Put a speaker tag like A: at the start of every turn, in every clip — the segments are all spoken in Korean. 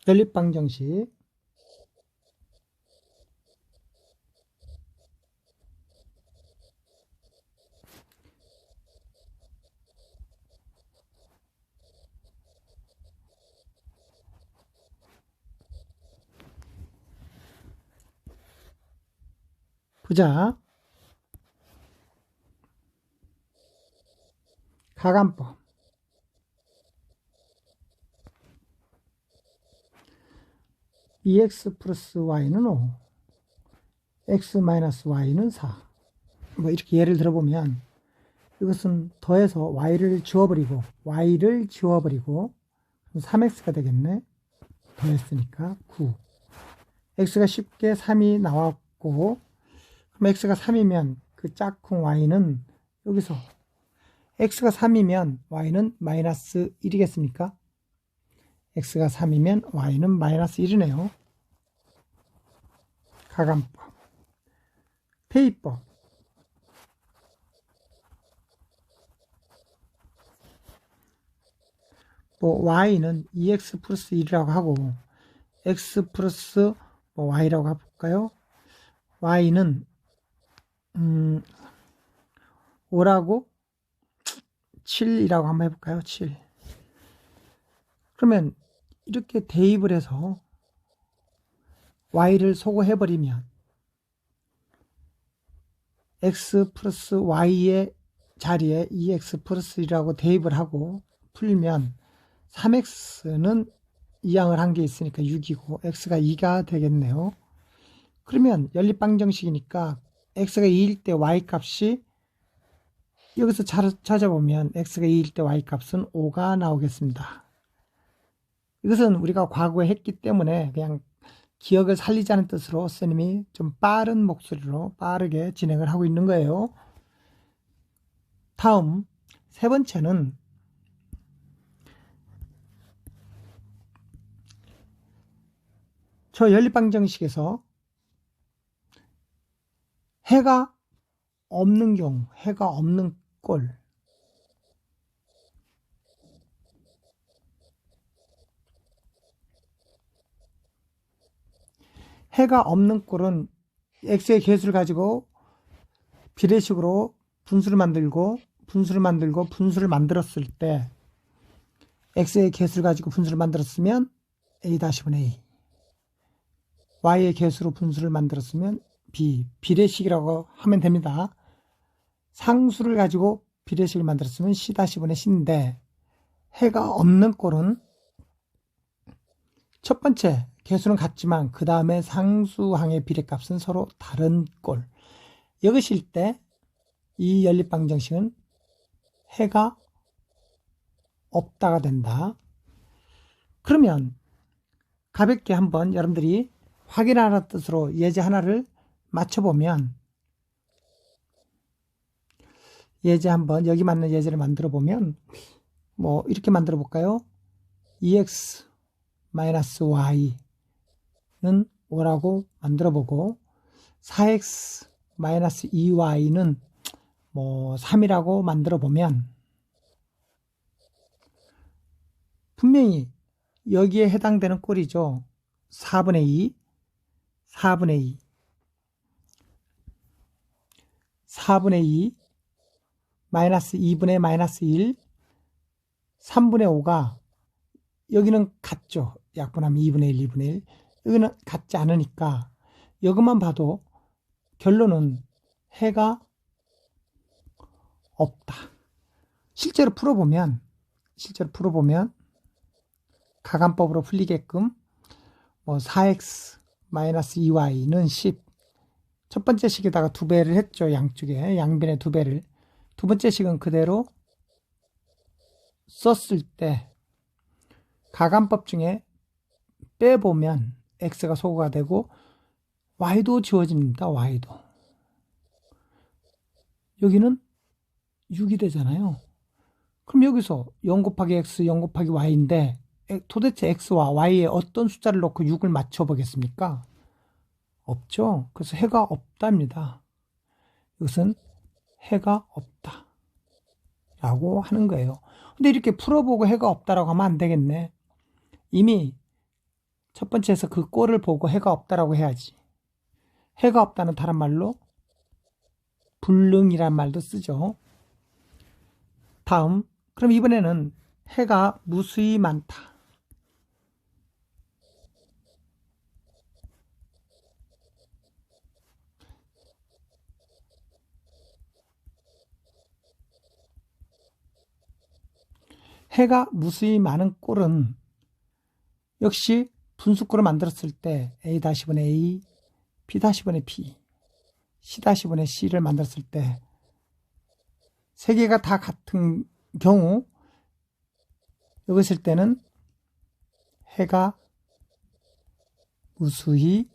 A: 연립방정식. 보자. 가감법. EX 플러스 Y는 5, X 마이너스 Y는 4. 뭐 이렇게 예를 들어보면 이것은 더해서 Y를 지워버리고 3X가 되겠네. 더했으니까 9. X가 쉽게 3이 나왔고, 그럼 X가 3이면 그 짝꿍 Y는 여기서 X가 3이면 Y는 마이너스 1이겠습니까? X가 3이면 Y는 마이너스 1이네요. 가감법. 대입법. 뭐 Y는 2X 플러스 1이라고 하고 X 플러스 뭐 Y라고 해볼까요? Y는 5라고 7이라고 한번 해볼까요? 7. 그러면 이렇게 대입을 해서 Y를 소거해버리면 X 플러스 Y의 자리에 2X 플러스 1이라고 대입을 하고 풀면 3X는 이항을 한 게 있으니까 6이고 X가 2가 되겠네요. 그러면 연립방정식이니까 X가 2일 때 Y 값이 여기서 찾아보면 X가 2일 때 Y 값은 5가 나오겠습니다. 이것은 우리가 과거에 했기 때문에 그냥 기억을 살리자는 뜻으로 선생님이 좀 빠른 목소리로 빠르게 진행을 하고 있는 거예요. 다음 세 번째는 저 연립방정식에서 해가 없는 경우, 해가 없는 꼴, 해가 없는 꼴은 x의 개수를 가지고 비례식으로 분수를 만들고 분수를 만들었을 때 x의 개수를 가지고 분수를 만들었으면 a-분의 a, y의 개수로 분수를 만들었으면 b, 비례식이라고 하면 됩니다. 상수를 가지고 비례식을 만들었으면 c-분의 c인데 해가 없는 꼴은 첫 번째 개수는 같지만 그 다음에 상수항의 비례값은 서로 다른 꼴. 이것일 때 이 연립방정식은 해가 없다가 된다. 그러면 가볍게 한번 여러분들이 확인하는 뜻으로 예제 하나를 맞춰보면, 예제 한번 여기 맞는 예제를 만들어 보면 뭐 이렇게 만들어 볼까요? 2x 마이너스 y는 5라고 만들어 보고 4x 마이너스 2y는 뭐 3이라고 만들어 보면 분명히 여기에 해당되는 꼴이죠. 4분의 2, 4분의 2, 4분의 2, 마이너스 2분의 마이너스 1, 3분의 5가 여기는 같죠. 약분하면 2분의 1, 2분의 1. 여기는 같지 않으니까 이것만 봐도 결론은 해가 없다. 실제로 풀어보면 가감법으로 풀리게끔 뭐 4x 마이너스 2y는 10. 첫 번째 식에다가 2배를 했죠. 양쪽에 양변에 2배를. 두 번째 식은 그대로 썼을 때 가감법 중에 빼보면 x가 소거가 되고 y도 지워집니다. y도. 여기는 6이 되잖아요. 그럼 여기서 0 곱하기 x, 0 곱하기 y인데 도대체 x와 y에 어떤 숫자를 넣고 6을 맞춰 보겠습니까? 없죠. 그래서 해가 없답니다. 이것은 해가 없다 라고 하는 거예요. 근데 이렇게 풀어보고 해가 없다라고 하면 안 되겠네. 이미 첫 번째에서 그 꼴을 보고 해가 없다라고 해야지. 해가 없다는 다른 말로 불능이란 말도 쓰죠. 다음, 그럼 이번에는 해가 무수히 많다. 해가 무수히 많은 꼴은 역시 분수꼴을 만들었을 때 A-분의 A, B-분의 B, C-분의 C를 만들었을 때 세 개가 다 같은 경우 여기 있을 때는 해가 무수히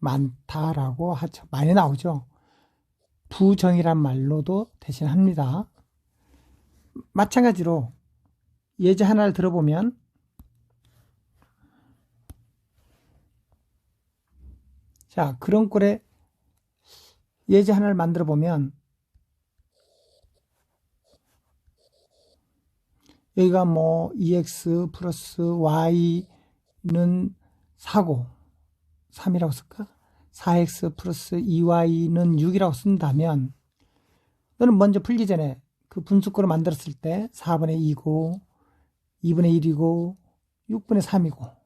A: 많다라고 하죠. 많이 나오죠. 부정이란 말로도 대신합니다. 마찬가지로 예제 하나를 들어보면 자, 그런 꼴에 예제 하나를 만들어 보면 여기가 뭐 EX 플러스 Y는 4고 3이라고 쓸까? 4X 플러스 2Y는 6이라고 쓴다면 너는 먼저 풀기 전에 그 분수꼴을 만들었을 때 4분의 2고 2분의 1이고 6분의 3이고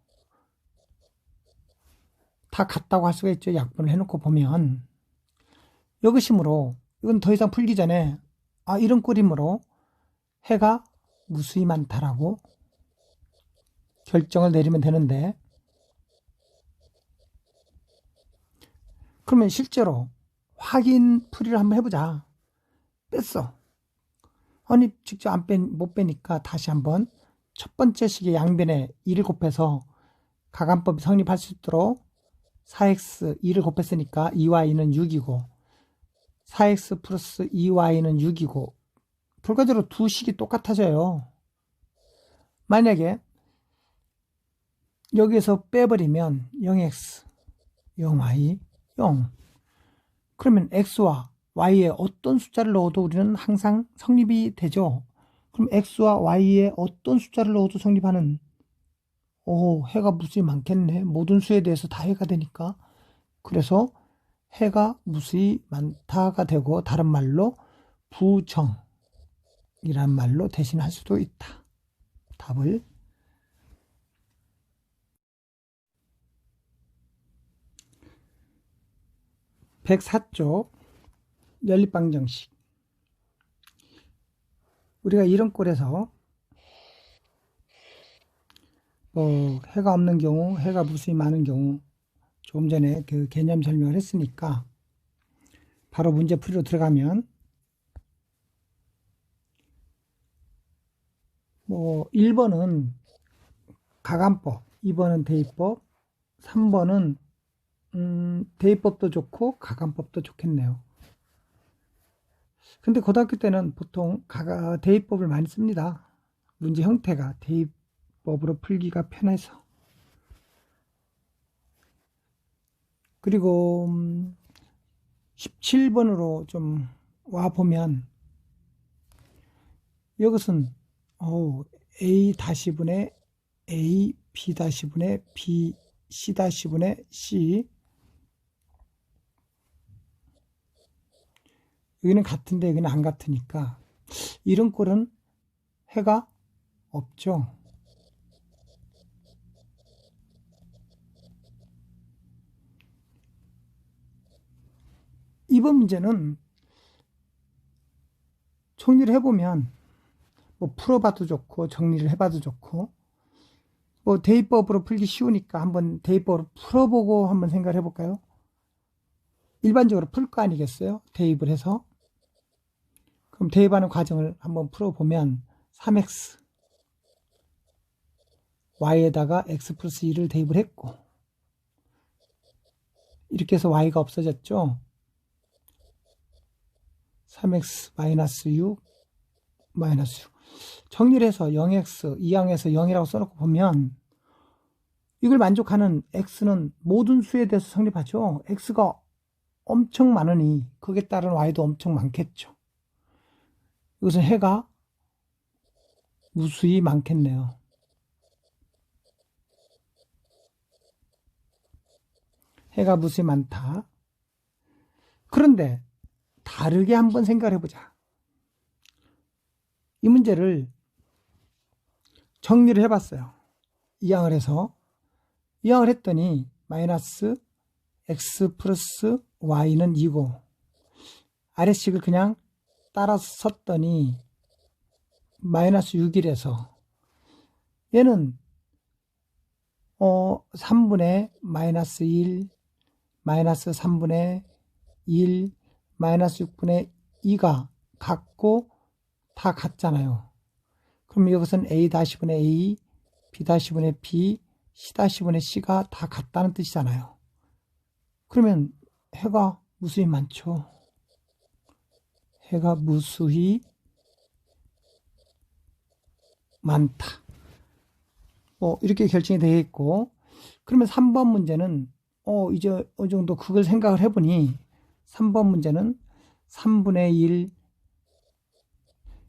A: 다 같다고 할 수가 있죠. 약분을 해놓고 보면 이것이므로 이건 더 이상 풀기 전에 이런 꼴이므로 해가 무수히 많다라고 결정을 내리면 되는데 그러면 실제로 확인 풀이를 한번 해보자. 뺐어. 아니 직접 못 빼니까 다시 한번 첫 번째 식의 양변에 2를 곱해서 가간법이 성립할 수 있도록 4x 2를 곱했으니까 2y는 6이고 4x 플러스 2y는 6이고 결과적으로 두 식이 똑같아져요. 만약에 여기에서 빼버리면 0x, 0y, 0 그러면 x와 y에 어떤 숫자를 넣어도 우리는 항상 성립이 되죠. 그럼 x와 y에 어떤 숫자를 넣어도 성립하는 해가 무수히 많겠네. 모든 수에 대해서 다 해가 되니까. 그래서 해가 무수히 많다가 되고 다른 말로 부정이란 말로 대신할 수도 있다. 답을 104쪽 연립방정식. 우리가 이런 꼴에서 해가 없는 경우, 해가 무수히 많은 경우 조금 전에 그 개념 설명을 했으니까 바로 문제 풀이로 들어가면 1번은 가간법, 2번은 대입법, 3번은 대입법도 좋고 가간법도 좋겠네요. 근데 고등학교 때는 보통 대입법을 많이 씁니다. 문제 형태가 대입법으로 풀기가 편해서. 그리고 17번으로 좀 와보면 이것은 A-분의 A, B-분의 B, C-분의 C 여기는 같은데 여기는 안 같으니까 이런 꼴은 해가 없죠. 이번 문제는 정리를 해보면 풀어봐도 좋고 정리를 해봐도 좋고 대입법으로 풀기 쉬우니까 한번 대입법으로 풀어보고 한번 생각을 해볼까요? 일반적으로 풀 거 아니겠어요? 대입을 해서. 그럼 대입하는 과정을 한번 풀어보면 3x y에다가 x 플러스 2를 대입을 했고 이렇게 해서 y가 없어졌죠. 3x 마이너스 6 마이너스 6 정리를 해서 0x 이항에서 0이라고 써놓고 보면 이걸 만족하는 x는 모든 수에 대해서 성립하죠. x가 엄청 많으니 그에 따른 y도 엄청 많겠죠. 이것은 해가 무수히 많겠네요. 해가 무수히 많다. 그런데 다르게 한번 생각을 해보자. 이 문제를 정리를 해봤어요. 이항을 해서. 이항을 했더니 마이너스 x 플러스 y는 2고 아래식을 그냥 따라서 썼더니 마이너스 6이래서 얘는 3분의 마이너스 1, 마이너스 3분의 1, 마이너스 6분의 2가 같고 다 같잖아요. 그럼 이것은 a-분의 a, b-분의 b, c-분의 c가 다 같다는 뜻이잖아요. 그러면 해가 무수히 많죠. 해가 무수히 많다. 이렇게 결정이 되어 있고, 그러면 3번 문제는 이제 어느 정도 그걸 생각을 해보니 3번 문제는 3분의 1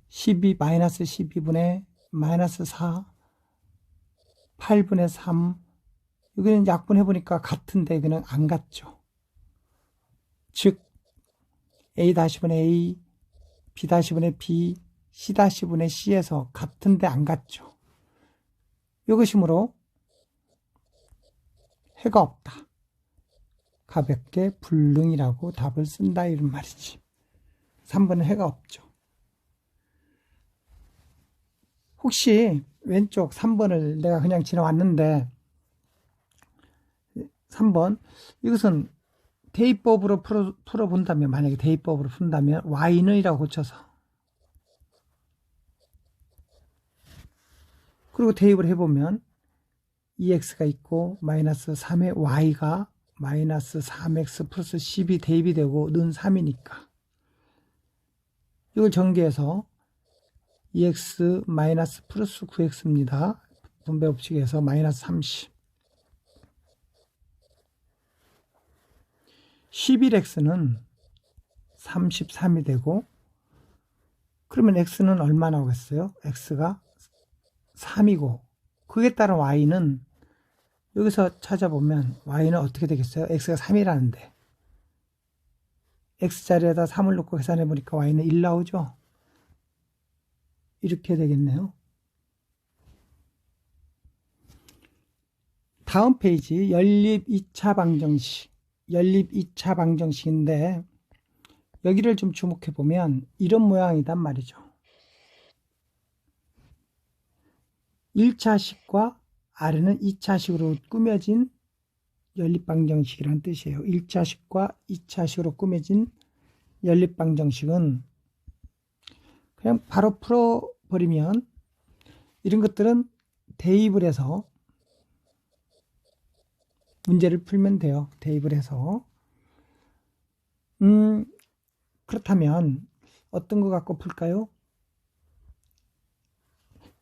A: 12 마이너스 12분의 마이너스 4 8분의 3 여기는 약분해보니까 같은데 그냥 안 같죠. 즉 a-분의 a, b-분의 b, c-분의 c에서 같은데 안 같죠. 이것이므로 해가 없다. 가볍게 불능이라고 답을 쓴다 이런 말이지. 3번은 해가 없죠. 혹시 왼쪽 3번을 내가 그냥 지나왔는데 3번 이것은 대입법으로 풀어본다면 만약에 대입법으로 푼다면 y는 이라고 고쳐서 그리고 대입을 해보면 2x가 있고 마이너스 3의 y가 마이너스 3x 플러스 10이 대입이 되고 는 3이니까 이걸 전개해서 2x 마이너스 플러스 9x입니다. 분배 법칙에서 마이너스 30 11x는 33이 되고 그러면 x는 얼마 나오겠어요? x가 3이고 그에 따른 y는 여기서 찾아보면 y는 어떻게 되겠어요? x가 3이라는데 x자리에다 3을 넣고 계산해 보니까 y는 1 나오죠? 이렇게 되겠네요. 다음 페이지 연립 2차 방정식 연립 2차 방정식인데 여기를 좀 주목해 보면 이런 모양이단 말이죠. 1차식과 아래는 2차식으로 꾸며진 연립방정식이라는 뜻이에요. 1차식과 2차식으로 꾸며진 연립방정식은 그냥 바로 풀어버리면 이런 것들은 대입을 해서 문제를 풀면 돼요. 대입을 해서. 그렇다면 어떤 거 갖고 풀까요?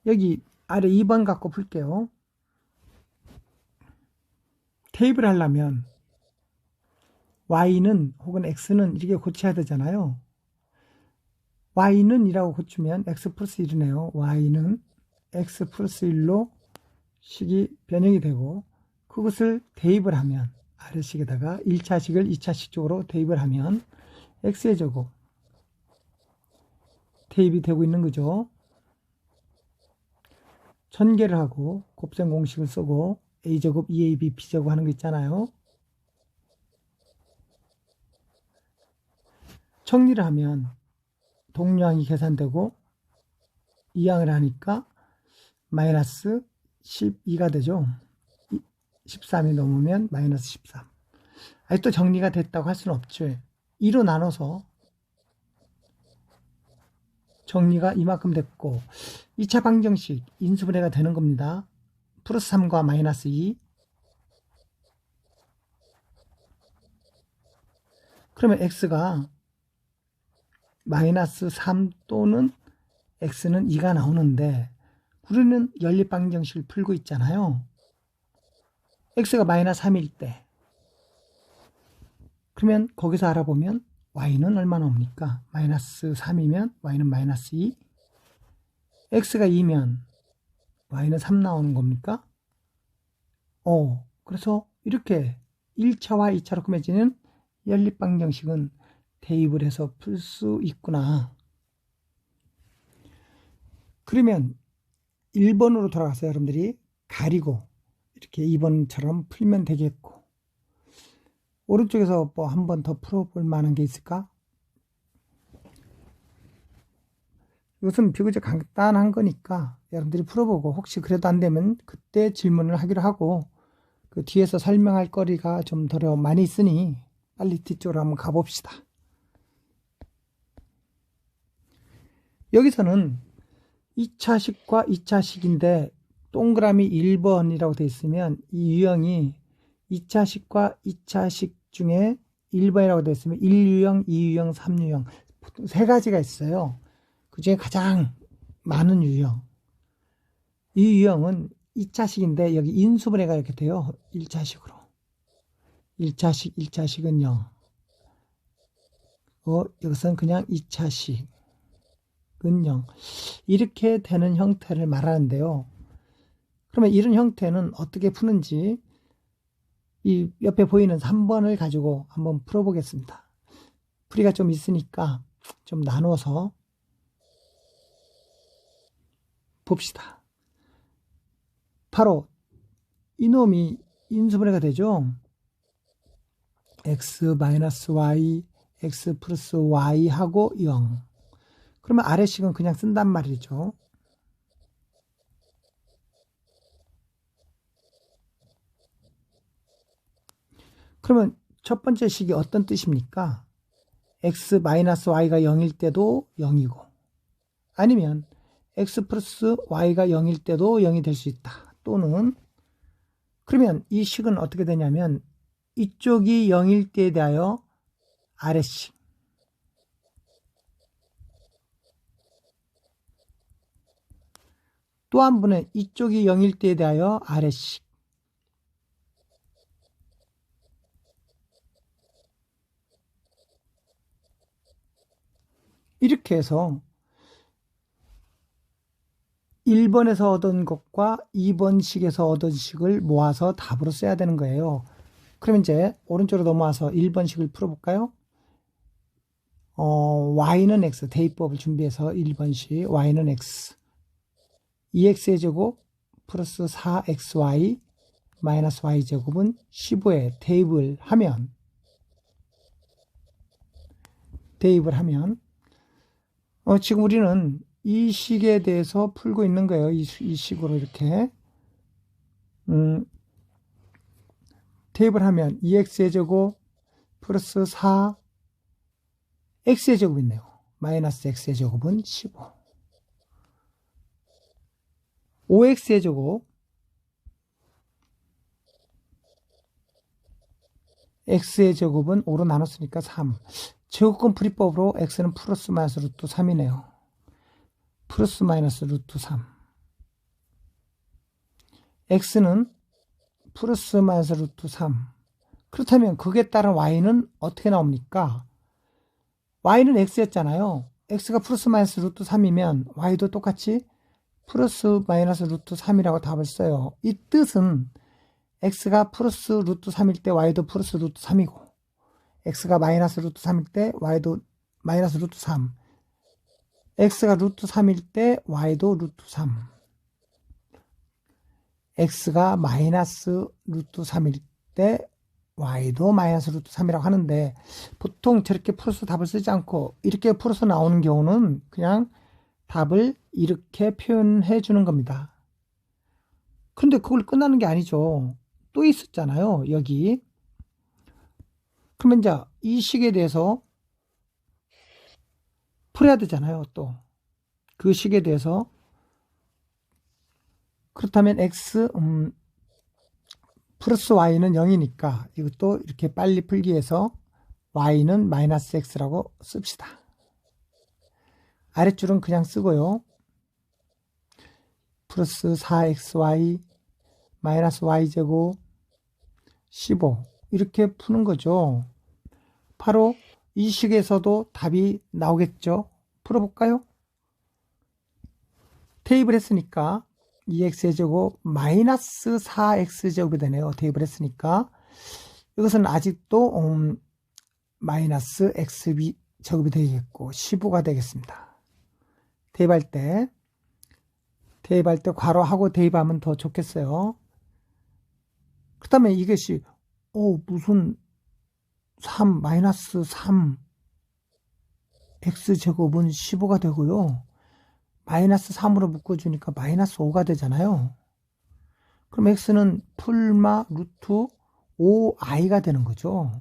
A: 여기 아래 2번 갖고 풀게요. 대입을 하려면 y는 혹은 x는 이렇게 고쳐야 되잖아요. y는 이라고 고치면 x 플러스 1이네요. y는 x 플러스 1로 식이 변형이 되고 그것을 대입을 하면 아래식에다가 1차식을 2차식 쪽으로 대입을 하면 x의 제곱 대입이 되고 있는 거죠. 전개를 하고 곱셈 공식을 쓰고 a제곱, 2ab, b제곱 하는 거 있잖아요. 정리를 하면 동량이 계산되고 이항을 하니까 마이너스 12가 되죠. 13이 넘으면 마이너스 13. 아직도 정리가 됐다고 할 수는 없죠. 2로 나눠서 정리가 이만큼 됐고 2차 방정식 인수분해가 되는 겁니다. 플러스 3과 마이너스 2. 그러면 x가 마이너스 3 또는 x는 2가 나오는데 우리는 연립방정식을 풀고 있잖아요. x가 마이너스 3일 때 그러면 거기서 알아보면 y는 얼마 나옵니까? 마이너스 3이면 y는 마이너스 2 x가 2면 y는 3 나오는 겁니까? 그래서 이렇게 1차와 2차로 꾸며지는 연립방정식은 대입을 해서 풀 수 있구나. 그러면 1번으로 돌아가서 여러분들이 가리고 이렇게 2번처럼 풀면 되겠고, 오른쪽에서 뭐 한 번 더 풀어볼 만한 게 있을까? 이것은 비교적 간단한 거니까 여러분들이 풀어보고, 혹시 그래도 안 되면 그때 질문을 하기로 하고, 그 뒤에서 설명할 거리가 좀 더 많이 있으니 빨리 뒤쪽으로 한번 가봅시다. 여기서는 2차식과 2차식인데 동그라미 1번이라고 되어 있으면 이 유형이 2차식과 2차식 중에 1번이라고 되어 있으면 1유형, 2유형, 3유형 보통 세 가지가 있어요. 그 중에 가장 많은 유형. 이 유형은 2차식인데 여기 인수분해가 이렇게 돼요. 1차식으로. 1차식, 1차식은 0. 여기서는 그냥 2차식은 0. 이렇게 되는 형태를 말하는데요. 그러면 이런 형태는 어떻게 푸는지 이 옆에 보이는 3번을 가지고 한번 풀어보겠습니다. 풀이가 좀 있으니까 좀 나눠서 봅시다. 바로 이놈이 인수분해가 되죠. x-y, x 플러스 y 하고 0. 그러면 아래식은 그냥 쓴단 말이죠. 그러면 첫 번째 식이 어떤 뜻입니까? x-y가 0일 때도 0이고, 아니면 x 플러스 y가 0일 때도 0이 될 수 있다. 또는 그러면 이 식은 어떻게 되냐면 이쪽이 0일 때에 대하여 아래식, 또 한 번은 이쪽이 0일 때에 대하여 아래식, 이렇게 해서 1번에서 얻은 것과 2번 식에서 얻은 식을 모아서 답으로 써야 되는 거예요. 그럼 이제 오른쪽으로 넘어와서 1번 식을 풀어볼까요? y는 x, 대입법을 준비해서 1번 식 y는 x 2x의 제곱 플러스 4xy 마이너스 y제곱은 15에 대입을 하면 지금 우리는 이 식에 대해서 풀고 있는 거예요. 이 식으로 이렇게 대입을 하면 2x의 제곱 플러스 4 x의 제곱이 있네요. 마이너스 x의 제곱은 15. 5x의 제곱 x의 제곱은 5로 나눴으니까 3. 제곱근 풀이법으로 x는 플러스 마이너스 루트 3이네요. 플러스 마이너스 루트 3. x는 플러스 마이너스 루트 3. 그렇다면 거기에 따른 y는 어떻게 나옵니까? y는 x였잖아요. x가 플러스 마이너스 루트 3이면 y도 똑같이 플러스 마이너스 루트 3이라고 답을 써요. 이 뜻은 x가 플러스 루트 3일 때 y도 플러스 루트 3이고, x가 마이너스 루트 3일 때 y도 마이너스 루트 3, x가 루트 3일 때 y도 루트 3, x가 마이너스 루트 3일 때 y도 마이너스 루트 3이라고 하는데, 보통 저렇게 풀어서 답을 쓰지 않고 이렇게 풀어서 나오는 경우는 그냥 답을 이렇게 표현해 주는 겁니다. 그런데 그걸 끝나는 게 아니죠. 또 있었잖아요, 여기. 그러면 이제 이 식에 대해서 풀어야 되잖아요, 또. 그 식에 대해서. 그렇다면 x 플러스 y는 0이니까 이것도 이렇게 빨리 풀기 위해서 y는 마이너스 x라고 씁시다. 아랫줄은 그냥 쓰고요. 플러스 4xy 마이너스 y제곱 15 이렇게 푸는 거죠. 바로 이 식에서도 답이 나오겠죠. 풀어볼까요? 대입을 했으니까 2x의 제곱 마이너스 4x제곱이 되네요. 대입을 했으니까 이것은 아직도 마이너스 xb 제곱이 되겠고 15가 되겠습니다. 대입할 때 괄호하고 대입하면 더 좋겠어요. 그 다음에 이것이 무슨 3 마이너스 3 x제곱은 15가 되고요. 마이너스 3으로 묶어주니까 마이너스 5가 되잖아요. 그럼 x는 풀마 루트 5i가 되는 거죠.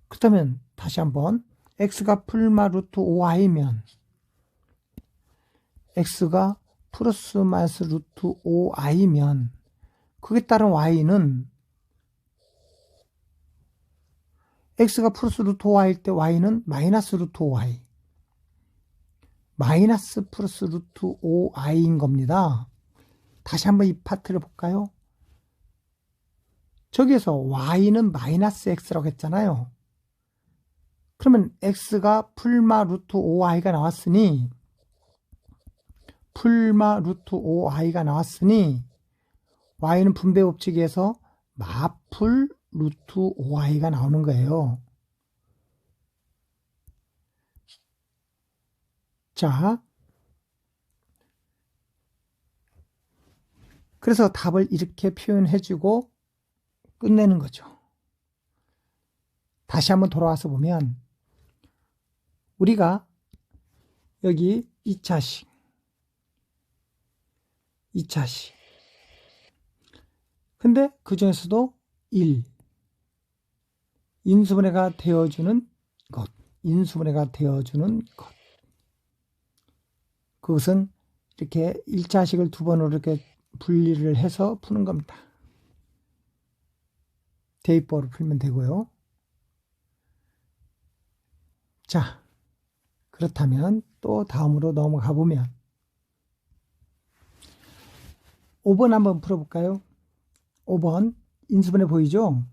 A: 그렇다면 다시 한번 x가 풀마 루트 5i면 x가 플러스 마이너스 루트 5i면 그에 따른 y는 x가 플러스 루트 5i일 때 y는 마이너스 루트 5i 마이너스 플러스 루트 5i인 겁니다. 다시 한번 이 파트를 볼까요? 저기에서 y는 마이너스 x라고 했잖아요. 그러면 x가 풀마 루트 5i가 나왔으니 y는 분배 법칙에서 마풀 루트 5i가 나오는 거예요. 자, 그래서 답을 이렇게 표현해주고 끝내는 거죠. 다시 한번 돌아와서 보면 우리가 여기 2차식 근데 그 중에서도 1 인수분해가 되어주는 것 그것은 이렇게 1차식을 두 번으로 이렇게 분리를 해서 푸는 겁니다. 대입법으로 풀면 되고요. 자, 그렇다면 또 다음으로 넘어가 보면 5번 한번 풀어볼까요? 5번 인수분해 보이죠?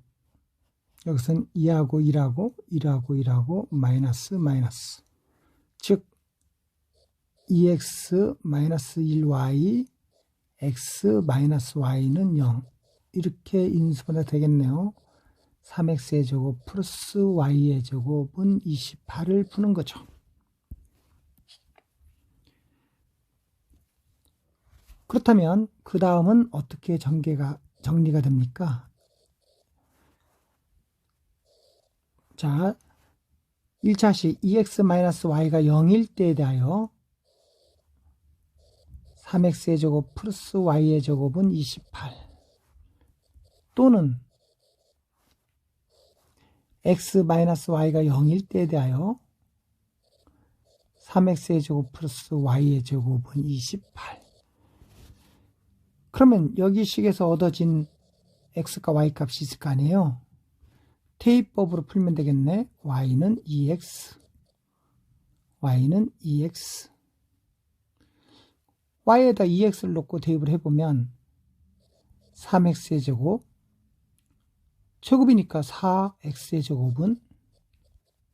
A: 여기서는 2하고 1하고 마이너스 즉 2x 마이너스 1y x 마이너스 y는 0 이렇게 인수분해 되겠네요. 3x의 제곱 플러스 y의 제곱은 28을 푸는 거죠. 그렇다면 그 다음은 어떻게 정리가 됩니까? 자, 1차식 2x-y가 0일 때에 대하여 3x의 제곱 플러스 y의 제곱은 28 또는 x-y가 0일 때에 대하여 3x의 제곱 플러스 y의 제곱은 28 그러면 여기 식에서 얻어진 x과 y 값이 있을 거 아니에요. 대입법으로 풀면 되겠네. y는 2x y에다 2x를 놓고 대입을 해보면 3x의 제곱 제곱이니까 4x의 제곱은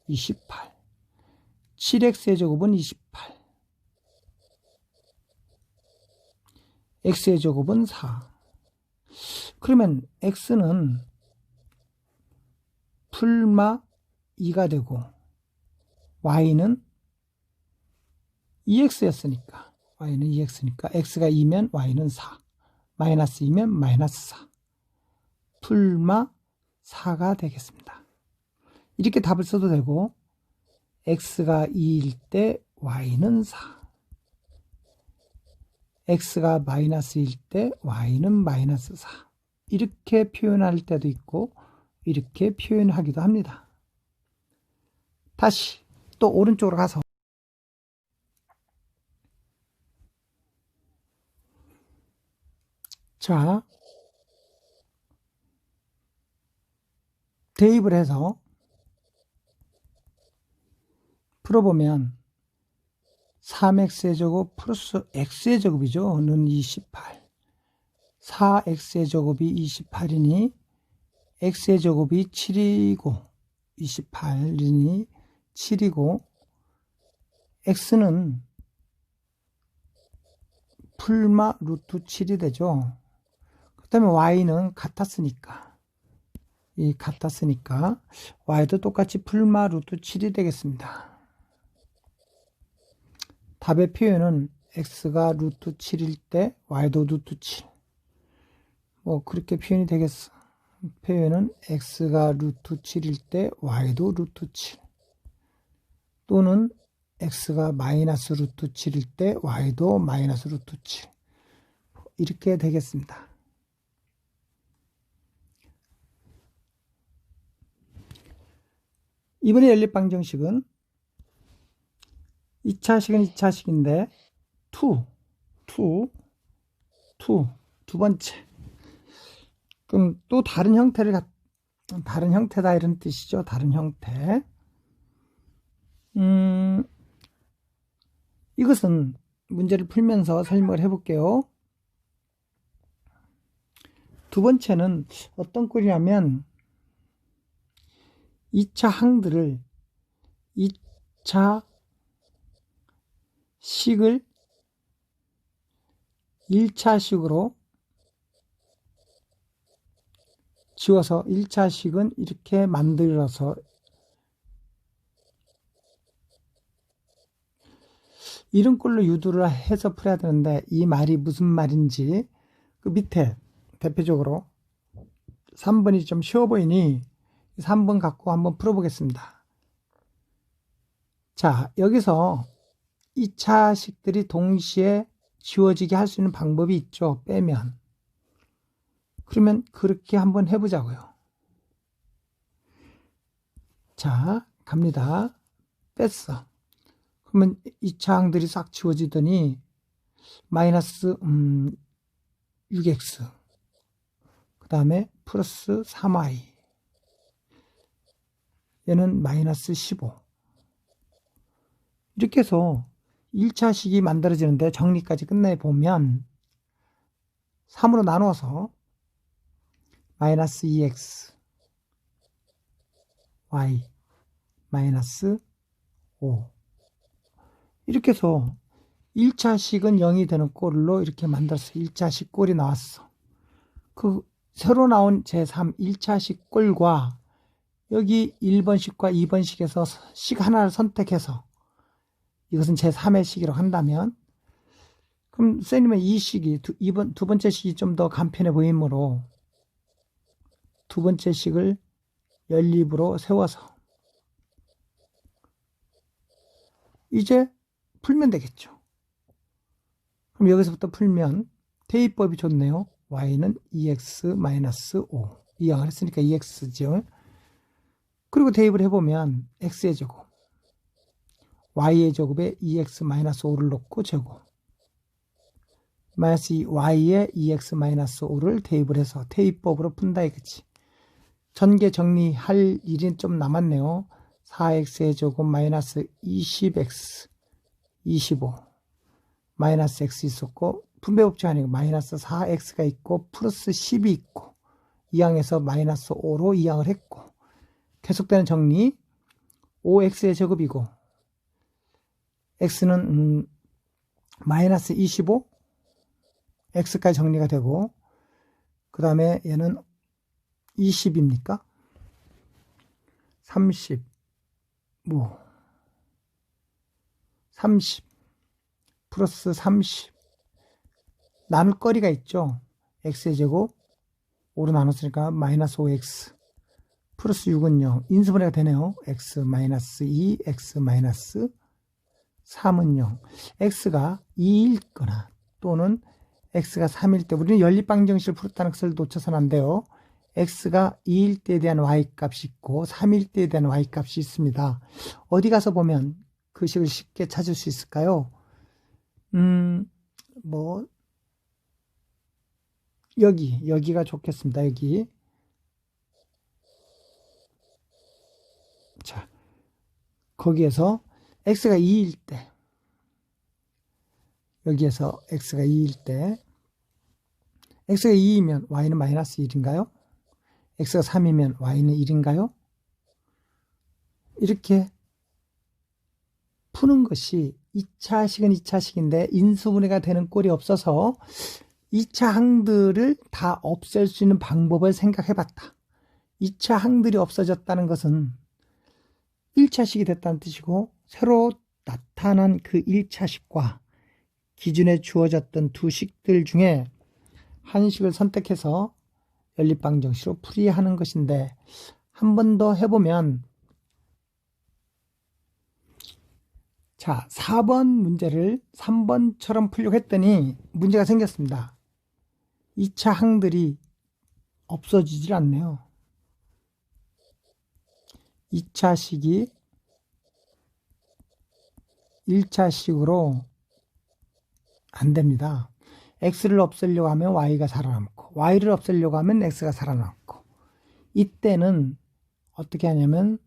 A: 28 7x의 제곱은 28 x의 제곱은 4 그러면 x는 풀마 2가 되고 y는 2x였으니까 x가 2면 y는 4 마이너스 2면 마이너스 4 풀마 4가 되겠습니다. 이렇게 답을 써도 되고 x가 2일 때 y는 4 x가 마이너스일 때 y는 마이너스 4 이렇게 표현할 때도 있고 이렇게 표현하기도 합니다. 다시 또 오른쪽으로 가서 자, 대입을 해서 풀어보면 3x의 제곱 플러스 x의 제곱이죠. 는 28 4x의 제곱이 28이니 x의 제곱이 7이고 28이니 7이고 x는 풀마 루트 7이 되죠. 그 다음에 y는 같았으니까 y도 똑같이 풀마 루트 7이 되겠습니다. 답의 표현은 x가 루트 7일 때 y도 루트 7. 뭐 그렇게 표현이 되겠어. 표현은 x가 루트 7일 때 y도 루트 7. 또는 x가 마이너스 루트 7일 때 y도 마이너스 루트 7. 이렇게 되겠습니다. 이번에 연립방정식은 2차식은 2차식인데 두 번째. 그럼 또 다른 형태다 이런 뜻이죠. 다른 형태. 이것은 문제를 풀면서 설명을 해볼게요. 두 번째는 어떤 꼴이냐면 2차 항들을 2차 식을 1차식으로 지워서 1차식은 이렇게 만들어서 이런 꼴로 유도를 해서 풀어야 되는데 이 말이 무슨 말인지 그 밑에 대표적으로 3번이 좀 쉬워 보이니 3번 갖고 한번 풀어보겠습니다. 자, 여기서 2차식들이 동시에 지워지게 할 수 있는 방법이 있죠. 빼면. 그러면 그렇게 한번 해보자고요. 자, 갑니다. 뺐어. 그러면 2차 항들이 싹 지워지더니 마이너스 6x 그 다음에 플러스 3y 얘는 마이너스 15 이렇게 해서 1차식이 만들어지는데 정리까지 끝내보면 3으로 나누어서 마이너스 2x y 마이너스 5 이렇게 해서 1차식은 0이 되는 꼴로 이렇게 만들었어. 1차식 꼴이 나왔어. 그 새로 나온 제3 1차식 꼴과 여기 1번식과 2번식에서 식 하나를 선택해서 이것은 제3의 식이라고 한다면 그럼 선생님은 이 식이 두 번째 식이 좀 더 간편해 보이므로 두 번째 식을 연립으로 세워서 이제 풀면 되겠죠. 그럼 여기서부터 풀면 대입법이 좋네요. y는 2x-5 이항을 했으니까 2x죠. 그리고 대입을 해보면 x의 제곱 y의 제곱에 2x-5를 넣고 제곱 마이너스 y에 2x-5를 대입을 해서 대입법으로 푼다 이거지. 전개 정리할 일이 좀 남았네요. 4x의 제곱 마이너스 20x 25 마이너스 x 있었고 분배법칙 아니고 마이너스 4x가 있고 플러스 10이 있고 이항에서 마이너스 5로 이항을 했고 계속되는 정리 5x의 제곱이고 x는 마이너스 25 x까지 정리가 되고 그 다음에 얘는 20입니까? 30 30 플러스 30 나눌 거리가 있죠. x의 제곱 5로 나눴으니까 마이너스 5x 플러스 6은 0 인수분해가 되네요. x 마이너스 2 x 마이너스 3은 0 x가 2일 거나 또는 x가 3일 때 우리는 연립방정식을 풀었다는 것을 놓쳐서는 안 돼요. x가 2일 때에 대한 y값이 있고 3일 때에 대한 y값이 있습니다. 어디 가서 보면 그 식을 쉽게 찾을 수 있을까요? 여기가 좋겠습니다. 여기. 자, 거기에서 x가 2일 때, 여기에서 x가 2일 때, x가 2이면 y는 마이너스 1인가요? x가 3이면 y는 1인가요? 이렇게 푸는 것이 2차식은 2차식인데 인수분해가 되는 꼴이 없어서 2차 항들을 다 없앨 수 있는 방법을 생각해 봤다. 2차 항들이 없어졌다는 것은 1차식이 됐다는 뜻이고, 새로 나타난 그 1차식과 기존에 주어졌던 두 식들 중에 한 식을 선택해서 연립방정식으로 풀이하는 것인데, 한 번 더 해보면, 자, 4번 문제를 3번처럼 풀려고 했더니 문제가 생겼습니다. 2차 항들이 없어지질 않네요. 2차식이 1차식으로 안 됩니다. x를 없애려고 하면 y가 살아남고, y를 없애려고 하면 x가 살아남고, 이때는 어떻게 하냐면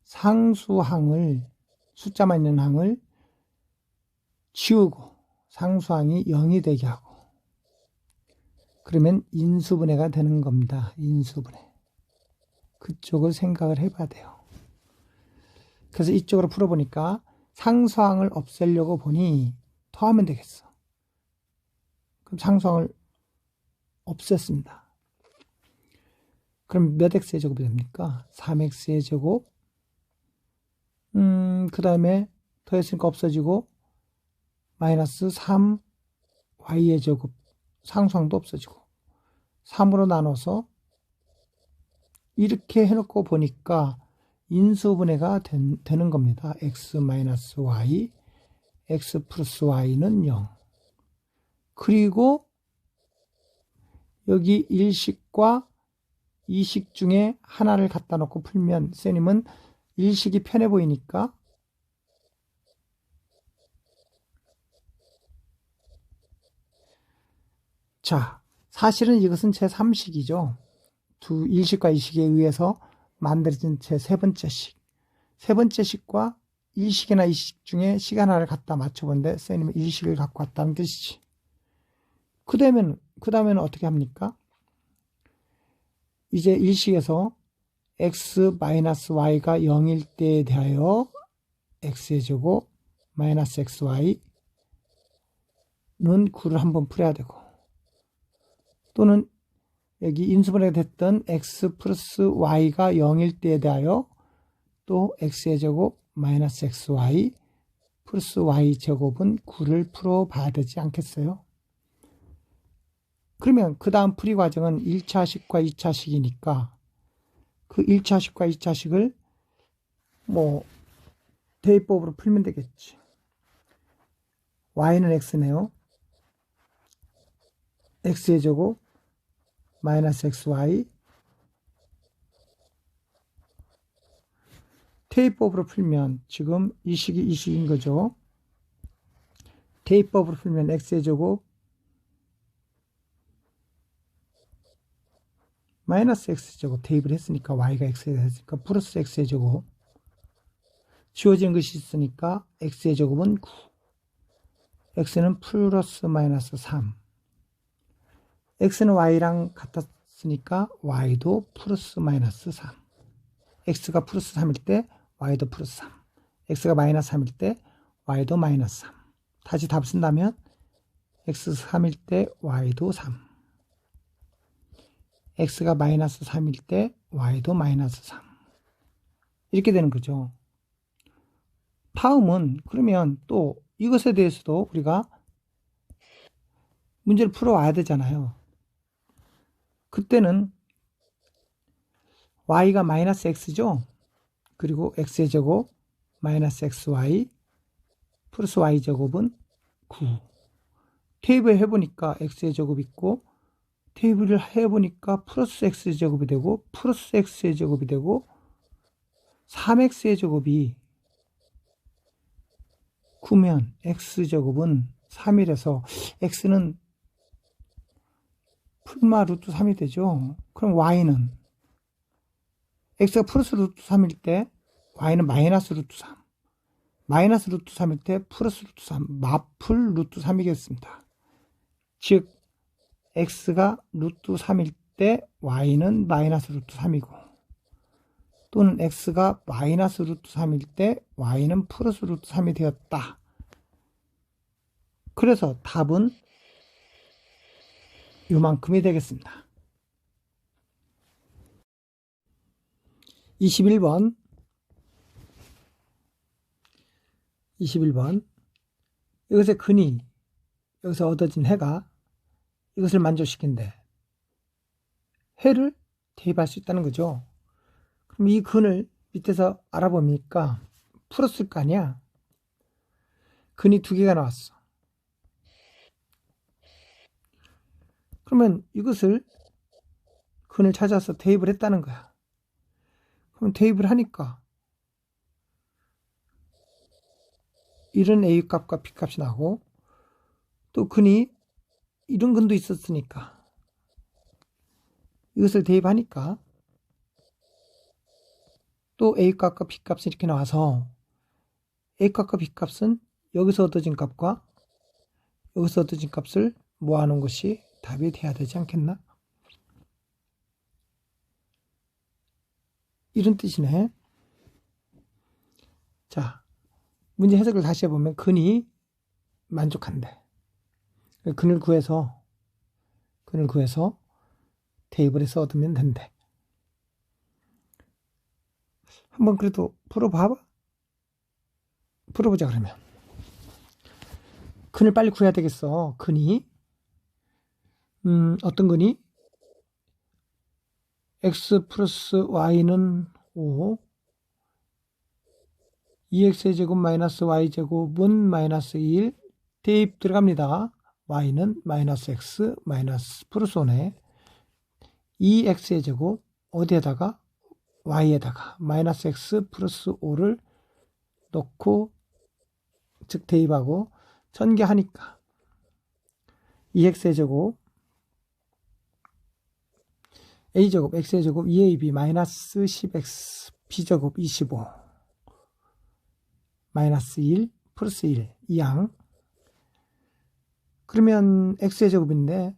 A: 상수항을, 숫자만 있는 항을 지우고 상수항이 0이 되게 하고, 그러면 인수분해가 되는 겁니다. 인수분해. 그쪽을 생각을 해봐야 돼요. 그래서 이쪽으로 풀어보니까 상수항을 없애려고 보니 더하면 되겠어. 그럼 상수항을 없앴습니다. 그럼 몇 x의 제곱이 됩니까? 3x의 제곱. 그 다음에 더했으니까 없어지고 마이너스 3y의 제곱. 상수항도 없어지고 3으로 나눠서 이렇게 해놓고 보니까 인수분해가 되는 겁니다. x 마이너스 y, x 플러스 y는 0. 그리고 여기 1식과 2식 중에 하나를 갖다 놓고 풀면 쌤님은 1식이 편해 보이니까 자, 사실은 이것은 제3식이죠. 두 1식과 2식에 의해서 만들어진 제3번째 식. 세 번째 식과 1식이나 2식 중에 식 하나를 갖다 맞춰본데 쌤님은 1식을 갖고 왔다는 뜻이지. 그 다음에는 어떻게 합니까? 이제 1식에서 x-y가 0일 때에 대하여 x의 제곱 마이너스 xy는 9를 한번 풀어야 되고, 또는 여기 인수분해가 됐던 x 플러스 y가 0일 때에 대하여 또 x의 제곱 마이너스 xy 플러스 y 제곱은 9를 풀어봐야 되지 않겠어요? 그러면 그 다음 풀이 과정은 1차식과 2차식이니까 그 1차식과 2차식을 대입법으로 풀면 되겠지. y는 x네요. x의 제곱 마이너스 xy. 대입법으로 풀면 지금 이 식이 이 식인 거죠. 대입법으로 풀면 x의 제곱 마이너스 x제곱 대입을 했으니까 y가 x에 됐으니까 플러스 x의 제곱, 지워진 것이 있으니까 x의 제곱은 9, x는 플러스 마이너스 3, x는 y랑 같았으니까 y도 플러스 마이너스 3, x가 플러스 3일 때 y도 플러스 3, x가 마이너스 3일 때 y도 마이너스 3. 다시 답 쓴다면 x 3일 때 y도 3, x가 마이너스 3일 때 y도 마이너스 3. 이렇게 되는 거죠. 다음은 그러면 또 이것에 대해서도 우리가 문제를 풀어와야 되잖아요. 그때는 y가 마이너스 x죠. 그리고 x의 제곱 마이너스 xy 플러스 y 제곱은 9. 테이블 해보니까 x의 제곱 있고, 테이블을 해보니까 플러스 x의 제곱이 되고, 플러스 x의 제곱이 되고, 3x의 제곱이 9면 x제곱은 3이라서 x는 풀마 루트 3이 되죠. 그럼 y는 x가 플러스 루트 3일 때 y는 마이너스 루트 3, 마이너스 루트 3일 때 플러스 루트 3, 마플 루트 3이겠습니다. 즉 x가 루트 3일 때 y는 마이너스 루트 3이고, 또는 x가 마이너스 루트 3일 때 y는 플러스 루트 3이 되었다. 그래서 답은 요만큼이 되겠습니다. 21번 이것의 근이 여기서 얻어진 해가 이것을 만족시킨대. 해를 대입할 수 있다는 거죠. 그럼 이 근을 밑에서 알아보니까 풀었을 거 아니야. 근이 2개가 나왔어. 그러면 이것을 근을 찾아서 대입을 했다는 거야. 그럼 대입을 하니까 이런 A 값과 B 값이 나고, 또 근이 이런 근도 있었으니까 이것을 대입하니까 또 A 값과 B 값이 이렇게 나와서 A 값과 B 값은 여기서 얻어진 값과 여기서 얻어진 값을 모아놓은 것이 답이 돼야 되지 않겠나? 이런 뜻이네. 자, 문제 해석을 다시 해보면 근이 만족한대. 근을 구해서 대입을 해서 얻으면 된대. 한번 그래도 풀어보자 그러면. 근을 빨리 구해야 되겠어. 근이 어떤 근이? x 플러스 y는 5, 2x의 제곱 마이너스 y제곱은 마이너스 1, 대입 들어갑니다. y는 마이너스 x 마이너스 플러스 5네. 2x의 제곱 어디에다가? y에다가 마이너스 x 플러스 5를 넣고, 즉 대입하고 전개하니까 2x의 제곱 a제곱 x의 제곱 2ab 마이너스 10x b제곱 25 마이너스 1 플러스 1 이항. 그러면 x의 제곱인데,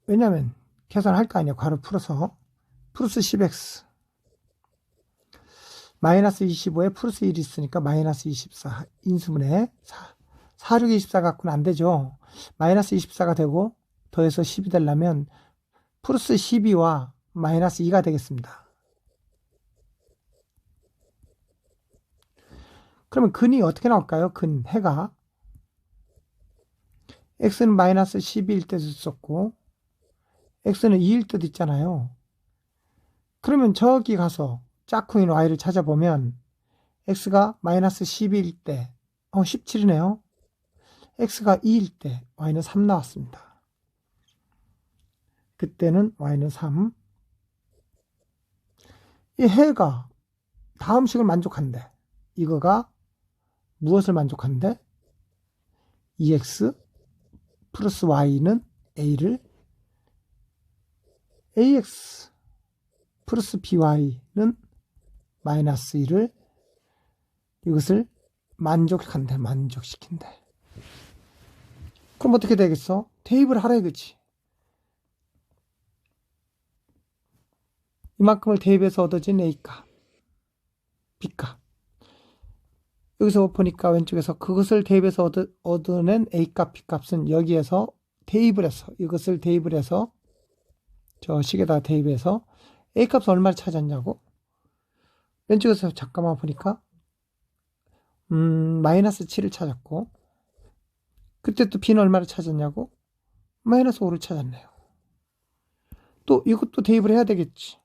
A: 왜냐면 계산할 거 아니야. 괄호 풀어서 플러스 10x 마이너스 25에 플러스 1이 있으니까 마이너스 24 인수분해 4, 6, 24 갖고는 안 되죠. 마이너스 24가 되고 더해서 10이 되려면 플러스 12와 마이너스 2가 되겠습니다. 그러면 근이 어떻게 나올까요? 근, 해가 x는 마이너스 12일 때도 있었고 x는 2일 때도 있잖아요. 그러면 저기 가서 짝꿍인 y를 찾아보면 x가 마이너스 12일 때 17이네요. x가 2일 때 y는 3 나왔습니다. 그때는 y는 3. 이 해가 다음 식을 만족한대. 이거가 무엇을 만족한대? 2x 플러스 y는 a를 ax 플러스 by는 마이너스 1을 이것을 만족시킨대. 그럼 어떻게 되겠어? 대입을 하라 이거지. 이만큼을 대입해서 얻어진 A값, B값. 여기서 보니까 왼쪽에서 그것을 대입해서 얻어낸 A값, B값은 여기에서 대입을 해서, 이것을 대입을 해서 저 식에다가 대입해서 A값은 얼마를 찾았냐고? 왼쪽에서 잠깐만 보니까 마이너스 7을 찾았고, 그때 또 B는 얼마를 찾았냐고? 마이너스 5를 찾았네요. 또 이것도 대입을 해야 되겠지.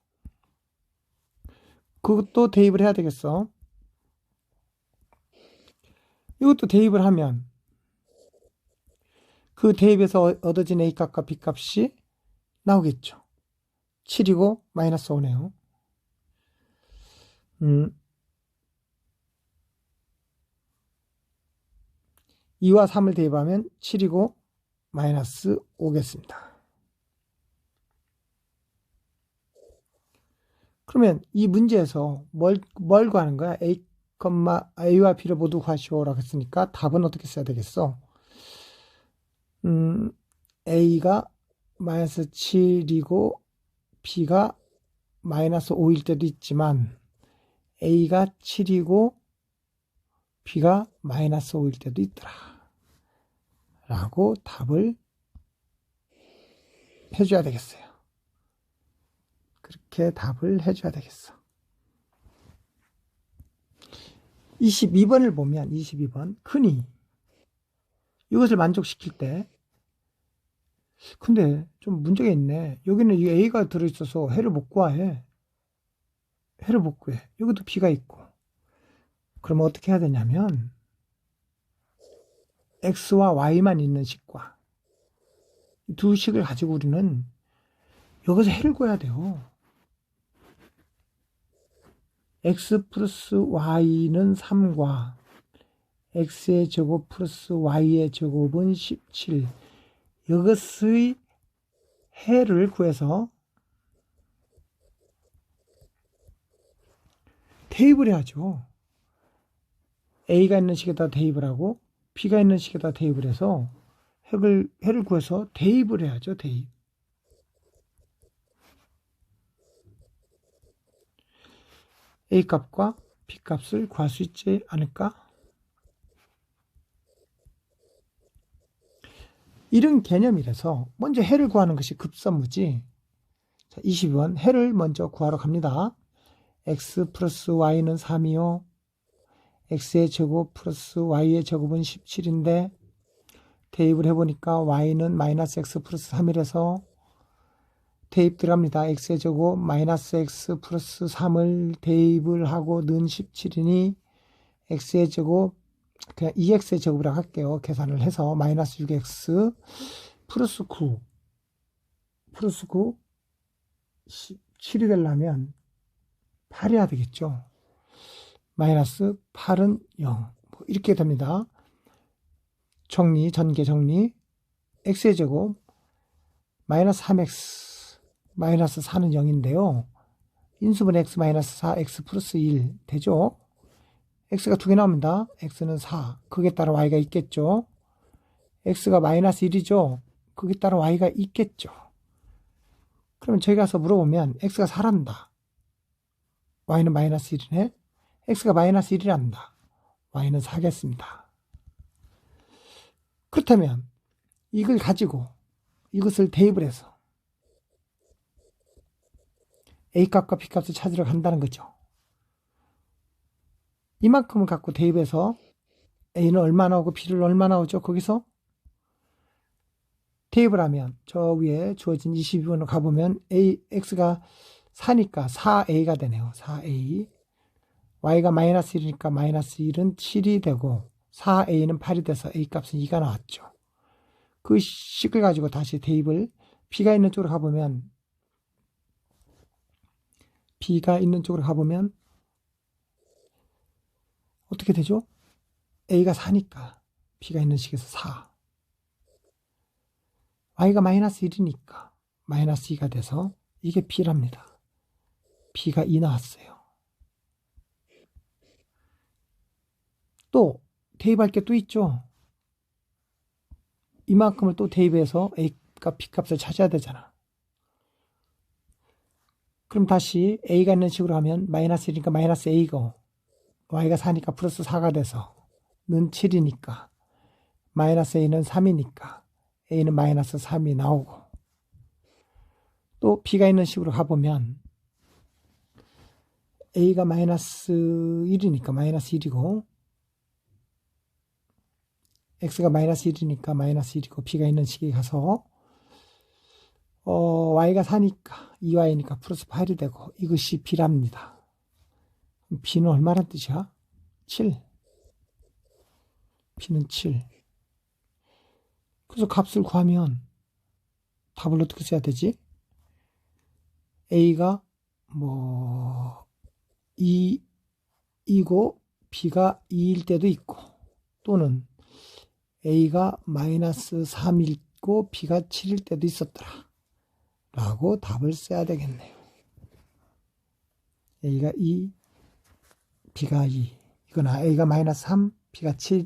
A: 그것도 대입을 해야 되겠어. 이것도 대입을 하면 그 대입에서 얻어진 A값과 B값이 나오겠죠. 7이고 마이너스 5네요. 2와 3을 대입하면 7이고 마이너스 5겠습니다. 그러면 이 문제에서 뭘 구하는 거야? A와 B를 모두 구하시오라고 했으니까 답은 어떻게 써야 되겠어? A가 마이너스 7이고 B가 마이너스 5일 때도 있지만 A가 7이고 B가 마이너스 5일 때도 있더라 라고 답을 해줘야 되겠어요. 그렇게 답을 해줘야 되겠어. 22번을 보면 22번 흔히 이것을 만족시킬 때 근데 좀 문제가 있네. 여기는 이 A가 들어있어서 해를 못 구해. 해를 못 구해. 여기도 B가 있고. 그러면 어떻게 해야 되냐면 X와 Y만 있는 식과 두 식을 가지고 우리는 여기서 해를 구해야 돼요. X 플러스 Y는 3과 X의 제곱 플러스 Y의 제곱은 17. 이것의 해를 구해서 대입을 해야죠. A가 있는 식에다 대입을 하고 B가 있는 식에다 대입을 해서 해를 구해서 대입을 해야죠. 대입. A 값과 B 값을 구할 수 있지 않을까? 이런 개념이라서 먼저 해를 구하는 것이 급선무지. 자, 22번 해를 먼저 구하러 갑니다. X 플러스 Y는 3이요. X의 제곱 플러스 Y의 제곱은 17인데 대입을 해보니까 Y는 마이너스 X 플러스 3이라서 대입 들어갑니다. X의 제곱 마이너스 X 플러스 3을 대입을 하고 는 17이니 X의 제곱 그냥 2X의 제곱이라고 할게요. 계산을 해서 마이너스 6X 플러스 9 17이 되려면 8이어야 되겠죠. 마이너스 8은 0 이렇게 됩니다. 전개 정리 X의 제곱 마이너스 3X 마이너스 4는 0인데요. 인수분 X 마이너스 4 X 플러스 1 되죠. X가 두 개 나옵니다. X는 4 거기에 따라 Y가 있겠죠. X가 마이너스 1이죠. 거기에 따라 Y가 있겠죠. 그러면 저희 가서 물어보면 X가 4란다. Y는 마이너스 1이네. X가 마이너스 1이란다. Y는 4겠습니다. 그렇다면 이걸 가지고 이것을 대입을 해서 A값과 B값을 찾으러 간다는 거죠. 이만큼을 갖고 대입해서 A는 얼마 나오고 B를 얼마 나오죠? 거기서 대입을 하면 저 위에 주어진 22번으로 가보면 X가 4니까 4A가 되네요. 4A Y가 마이너스 1이니까 마이너스 1은 7이 되고 4A는 8이 돼서 A값은 2가 나왔죠. 그 식을 가지고 다시 대입을 B가 있는 쪽으로 가보면 어떻게 되죠? A가 4니까 B가 있는 식에서 4 Y가 마이너스 1이니까 마이너스 2가 돼서 이게 B랍니다. B가 2 나왔어요. 또 대입할 게 또 있죠. 이만큼을 또 대입해서 A값, B값을 찾아야 되잖아. 그럼 다시 A가 있는 식으로 하면 마이너스 1이니까 마이너스 A고 Y가 4니까 플러스 4가 돼서 는 7이니까 마이너스 A는 3이니까 A는 마이너스 3이 나오고 또 B가 있는 식으로 가보면 A가 마이너스 1이니까 마이너스 1이고 X가 마이너스 1이니까 마이너스 1이고 B가 있는 식에 가서 Y가 4니까 2Y니까 플러스 8이 되고 이것이 B랍니다. B는 얼마란 뜻이야? 7. B는 7. 그래서 값을 구하면 답을 어떻게 써야 되지? A가 2이고 B가 2일 때도 있고 또는 A가 마이너스 3이고 B가 7일 때도 있었더라 라고 답을 써야 되겠네요. A가 2 B가 2 이거나 A가 마이너스 3 B가 7